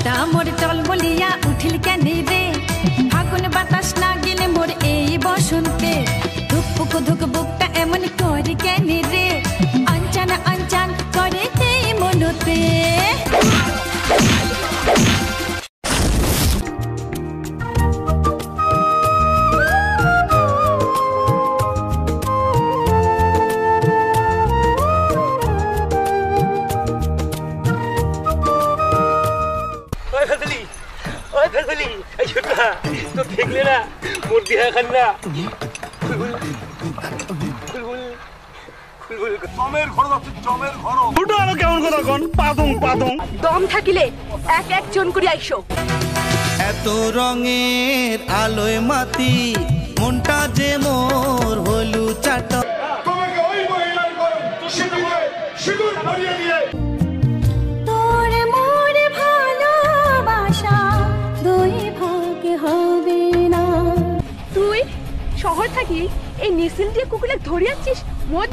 মনটা মোর টলমলিয়া উঠিল কেন রে ফাগুন বাতাস না গেলে মোর এই বসন্তে ধুকপুক ধুক বুকটা এমন করে কেন রে আনচান আনচান করে এই মনতে তো দেখলে না মোর দিহা খান্না দম থাকিলে এক একজন করে আইসো। এত রঙের আলোয় মাতি মনটা যে মোর হলু চাট তোর মোর ভালোবাসা দুই ভাগ হবে না। তুই শহর থাকি এই নিসিল দিয়ে কুকুলে ধরিয়াছিস মোর